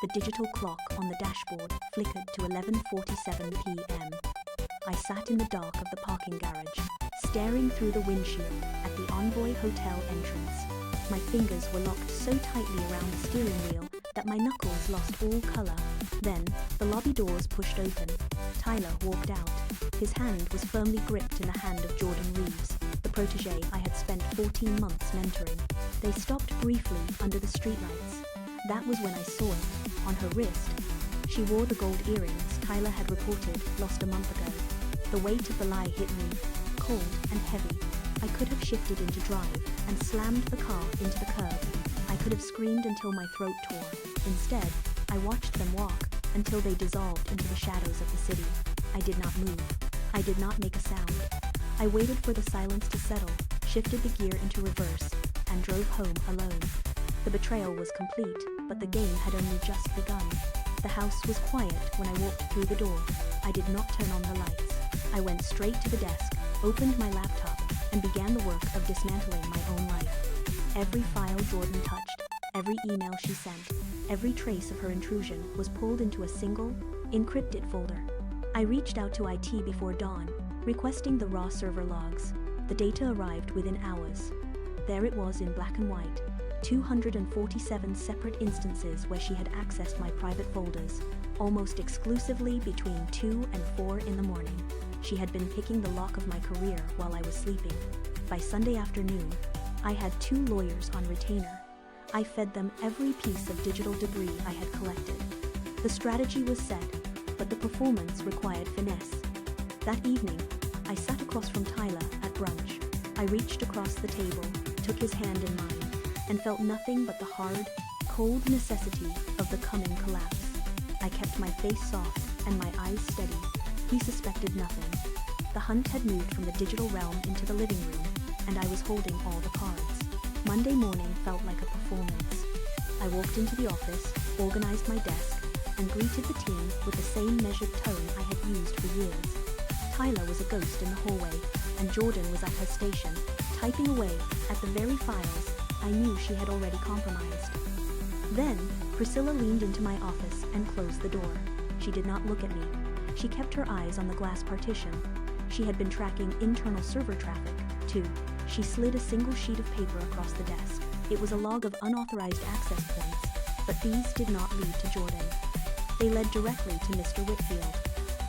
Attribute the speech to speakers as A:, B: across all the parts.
A: The digital clock on the dashboard flickered to 11:47 p.m. I sat in the dark of the parking garage, staring through the windshield at the Envoy Hotel entrance. My fingers were locked so tightly around the steering wheel that my knuckles lost all color. Then, the lobby doors pushed open. Tyler walked out. His hand was firmly gripped in the hand of Jordan Reeves, the protege I had spent 14 months mentoring. They stopped briefly under the streetlights. That was when I saw it, on her wrist. She wore the gold earrings Tyler had reported lost a month ago. The weight of the lie hit me, cold and heavy. I could have shifted into drive and slammed the car into the curb. I could have screamed until my throat tore. Instead, I watched them walk until they dissolved into the shadows of the city. I did not move. I did not make a sound. I waited for the silence to settle, shifted the gear into reverse, and drove home alone. The betrayal was complete, but the game had only just begun. The house was quiet when I walked through the door. I did not turn on the lights. I went straight to the desk, opened my laptop, and began the work of dismantling my own life. Every file Jordan touched, every email she sent, every trace of her intrusion was pulled into a single, encrypted folder. I reached out to IT before dawn, requesting the raw server logs. The data arrived within hours. There it was in black and white, 247 separate instances where she had accessed my private folders, almost exclusively between 2 and 4 in the morning. She had been picking the lock of my career while I was sleeping. By Sunday afternoon, I had 2 lawyers on retainer. I fed them every piece of digital debris I had collected. The strategy was set, but the performance required finesse. That evening, I sat across from Tyler at brunch. I reached across the table, took his hand in mine, and felt nothing but the hard, cold necessity of the coming collapse. I kept my face soft and my eyes steady. He suspected nothing. The hunt had moved from the digital realm into the living room, and I was holding all the cards. Monday morning felt like a performance. I walked into the office, organized my desk, and greeted the team with the same measured tone I had used for years. Tyler was a ghost in the hallway, and Jordan was at her station, typing away at the very files I knew she had already compromised. Then, Priscilla leaned into my office and closed the door. She did not look at me. She kept her eyes on the glass partition. She had been tracking internal server traffic, too. She slid a single sheet of paper across the desk. It was a log of unauthorized access points, but these did not lead to Jordan. They led directly to Mr. Whitfield.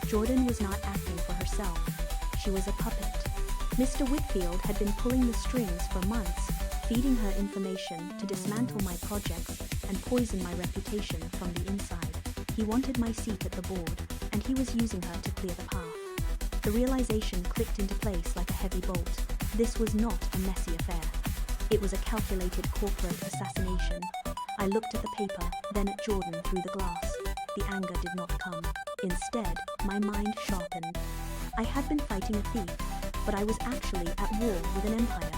A: Jordan was not acting for herself. She was a puppet. Mr. Whitfield had been pulling the strings for months, feeding her information to dismantle my projects and poison my reputation from the inside. He wanted my seat at the board, and he was using her to clear the path. The realization clicked into place like a heavy bolt. This was not a messy affair. It was a calculated corporate assassination. I looked at the paper, then at Jordan through the glass. The anger did not come. Instead, my mind sharpened. I had been fighting a thief, but I was actually at war with an empire.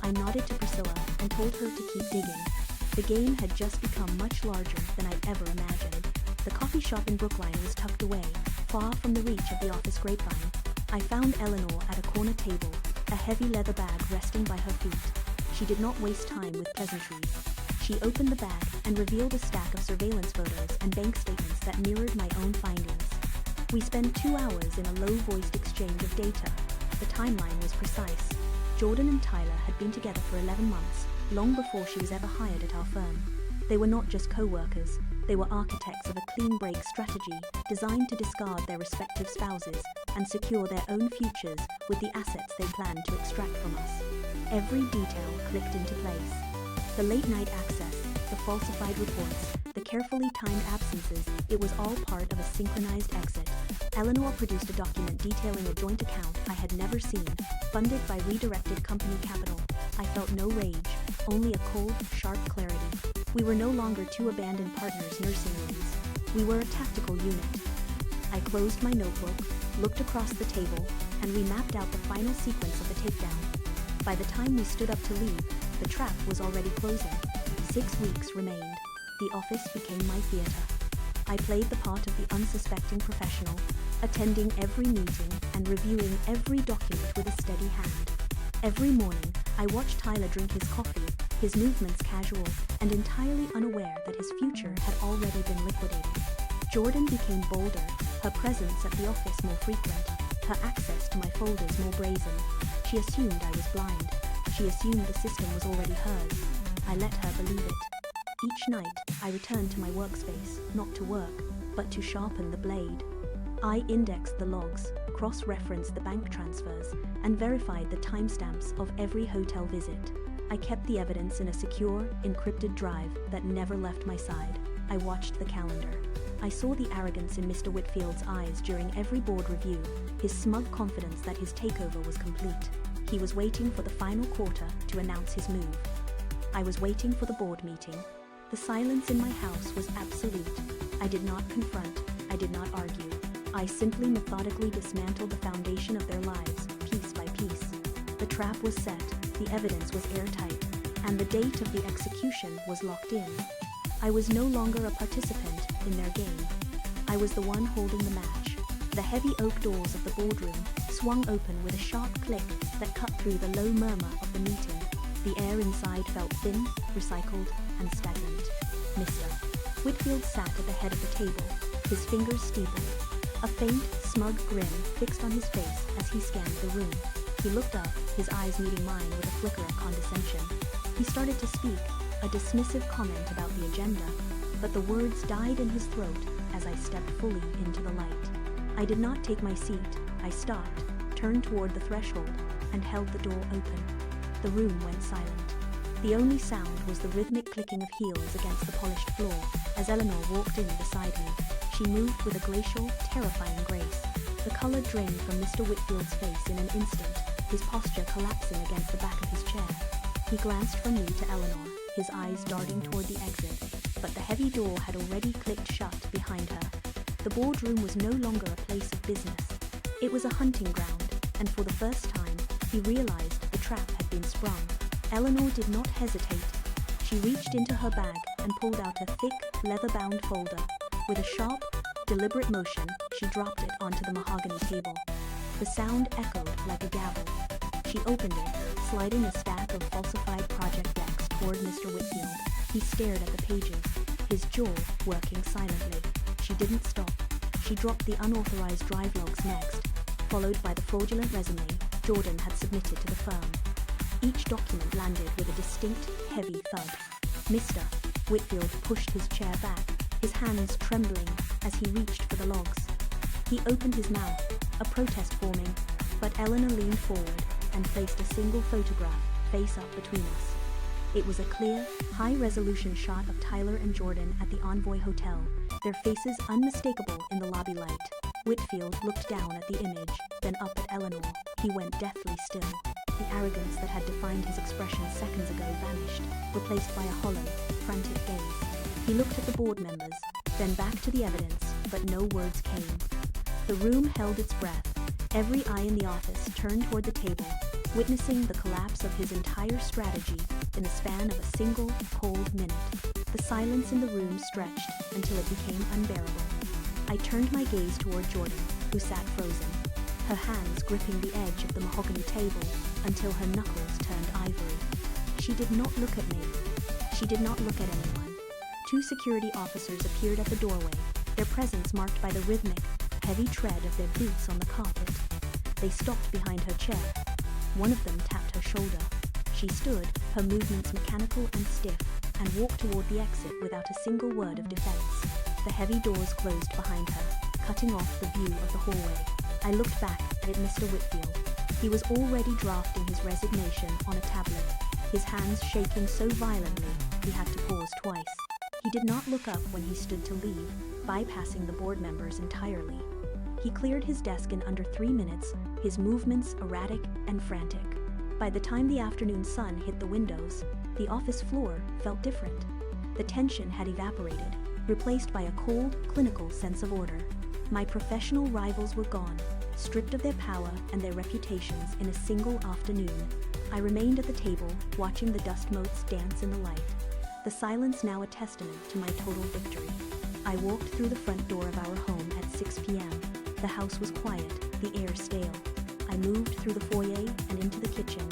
A: I nodded to Priscilla and told her to keep digging. The game had just become much larger than I'd ever imagined. The coffee shop in Brookline was tucked away, far from the reach of the office grapevine. I found Eleanor at a corner table, a heavy leather bag resting by her feet. She did not waste time with pleasantries. She opened the bag and revealed a stack of surveillance photos and bank statements that mirrored my own findings. We spent 2 hours in a low-voiced exchange of data. The timeline was precise. Jordan and Tyler had been together for 11 months, long before she was ever hired at our firm. They were not just co-workers, they were architects of a clean break strategy designed to discard their respective spouses and secure their own futures with the assets they planned to extract from us. Every detail clicked into place. The late-night access, the falsified reports, the carefully timed absences, it was all part of a synchronized exit. Eleanor produced a document detailing a joint account I had never seen, funded by redirected company capital. I felt no rage, only a cold, sharp clarity. We were no longer 2 abandoned partners nursing rooms. We were a tactical unit. I closed my notebook, looked across the table, and we mapped out the final sequence of the takedown. By the time we stood up to leave, the trap was already closing. 6 weeks remained. The office became my theater. I played the part of the unsuspecting professional, attending every meeting and reviewing every document with a steady hand. Every morning, I watched Tyler drink his coffee, his movements casual, and entirely unaware that his future had already been liquidated. Jordan became bolder, her presence at the office more frequent, her access to my folders more brazen. She assumed I was blind. She assumed the system was already hers. I let her believe it. Each night, I returned to my workspace, not to work, but to sharpen the blade. I indexed the logs, cross-referenced the bank transfers, and verified the timestamps of every hotel visit. I kept the evidence in a secure, encrypted drive that never left my side. I watched the calendar. I saw the arrogance in Mr. Whitfield's eyes during every board review, his smug confidence that his takeover was complete. He was waiting for the final quarter to announce his move. I was waiting for the board meeting. The silence in my house was absolute. I did not confront. I did not argue. I simply methodically dismantled the foundation of their lives, piece by piece. The trap was set, the evidence was airtight, and the date of the execution was locked in. I was no longer a participant in their game. I was the one holding the match. The heavy oak doors of the boardroom swung open with a sharp click that cut through the low murmur of the meeting. The air inside felt thin, recycled, and stagnant. Mr. Whitfield sat at the head of the table, his fingers steepled, a faint, smug grin fixed on his face as he scanned the room. He looked up, his eyes meeting mine with a flicker of condescension. He started to speak, a dismissive comment about the agenda, but the words died in his throat as I stepped fully into the light. I did not take my seat. I stopped, turned toward the threshold, and held the door open. The room went silent. The only sound was the rhythmic clicking of heels against the polished floor as Eleanor walked in beside me. She moved with a glacial, terrifying grace. The color drained from Mr. Whitfield's face in an instant, his posture collapsing against the back of his chair. He glanced from me to Eleanor, his eyes darting toward the exit, but the heavy door had already clicked shut behind her. The boardroom was no longer a place of business. It was a hunting ground, and for the first time, he realized the trap had been sprung. Eleanor did not hesitate. She reached into her bag and pulled out a thick, leather-bound folder. With a sharp, deliberate motion, she dropped it onto the mahogany table. The sound echoed like a gavel. She opened it, sliding a stack of falsified project decks toward Mr. Whitfield. He stared at the pages, his jaw working silently. She didn't stop. She dropped the unauthorized drive logs next, followed by the fraudulent resume Jordan had submitted to the firm. Each document landed with a distinct, heavy thud. Mr. Whitfield pushed his chair back, his hands trembling as he reached for the logs. He opened his mouth, a protest forming, but Eleanor leaned forward and placed a single photograph face up between us. It was a clear, high-resolution shot of Tyler and Jordan at the Envoy Hotel, their faces unmistakable in the lobby light. Whitfield looked down at the image, then up at Eleanor. He went deathly still. The arrogance that had defined his expression seconds ago vanished, replaced by a hollow, frantic gaze. He looked at the board members, then back to the evidence, but no words came. The room held its breath. Every eye in the office turned toward the table, witnessing the collapse of his entire strategy in the span of a single, cold minute. The silence in the room stretched until it became unbearable. I turned my gaze toward Jordan, who sat frozen, her hands gripping the edge of the mahogany table until her knuckles turned ivory. She did not look at me. She did not look at anyone. Two security officers appeared at the doorway, their presence marked by the rhythmic, heavy tread of their boots on the carpet. They stopped behind her chair. One of them tapped her shoulder. She stood, her movements mechanical and stiff, and walked toward the exit without a single word of defense. The heavy doors closed behind her, cutting off the view of the hallway. I looked back at Mr. Whitfield. He was already drafting his resignation on a tablet, his hands shaking so violently he had to pause twice. He did not look up when he stood to leave, bypassing the board members entirely. He cleared his desk in under 3 minutes, his movements erratic and frantic. By the time the afternoon sun hit the windows, the office floor felt different. The tension had evaporated, replaced by a cold, clinical sense of order. My professional rivals were gone, stripped of their power and their reputations in a single afternoon. I remained at the table, watching the dust motes dance in the light. The silence now a testament to my total victory. I walked through the front door of our home at 6 p.m. The house was quiet, the air stale. I moved through the foyer and into the kitchen.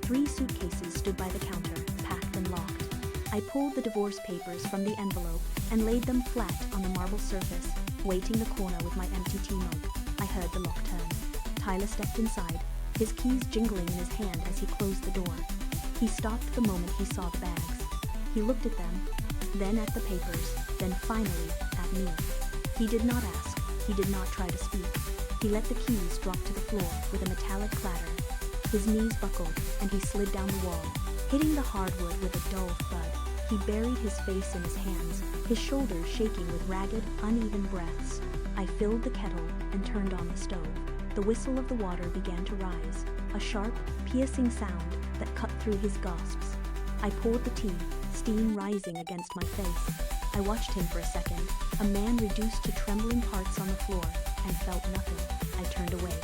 A: 3 suitcases stood by the counter, packed and locked. I pulled the divorce papers from the envelope and laid them flat on the marble surface, weighting the corner with my empty tea mug. I heard the lock turn. Tyler stepped inside, his keys jingling in his hand as he closed the door. He stopped the moment he saw the bags. He looked at them, then at the papers, then finally at me. He did not ask, he did not try to speak. He let the keys drop to the floor with a metallic clatter. His knees buckled, and he slid down the wall, hitting the hardwood with a dull thud. He buried his face in his hands, his shoulders shaking with ragged, uneven breaths. I filled the kettle and turned on the stove. The whistle of the water began to rise, a sharp, piercing sound that cut through his gasps. I poured the tea, steam rising against my face. I watched him for a second, a man reduced to trembling parts on the floor, and felt nothing. I turned away,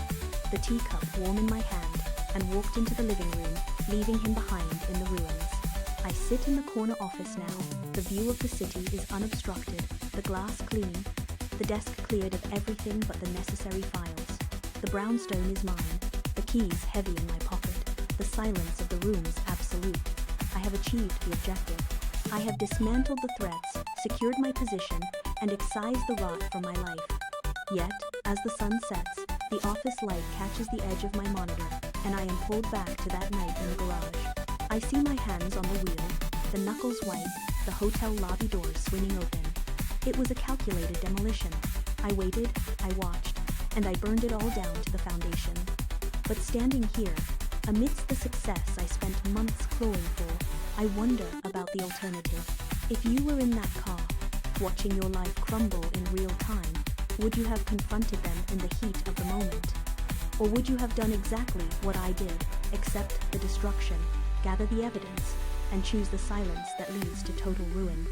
A: the teacup warm in my hand, and walked into the living room, leaving him behind in the ruins. I sit in the corner office now. The view of the city is unobstructed, the glass clean, the desk cleared of everything but the necessary files. The brownstone is mine, the keys heavy in my pocket. The silence of the room is absolute. I have achieved the objective. I have dismantled the threats, secured my position, and excised the rot from my life. Yet, as the sun sets, the office light catches the edge of my monitor, and I am pulled back to that night in the garage. I see my hands on the wheel, the knuckles white, the hotel lobby doors swinging open. It was a calculated demolition. I waited, I watched, and I burned it all down to the foundation. But standing here, amidst the success I spent months clawing for, I wonder about the alternative. If you were in that car, watching your life crumble in real time, would you have confronted them in the heat of the moment? Or would you have done exactly what I did, accept the destruction, gather the evidence, and choose the silence that leads to total ruin?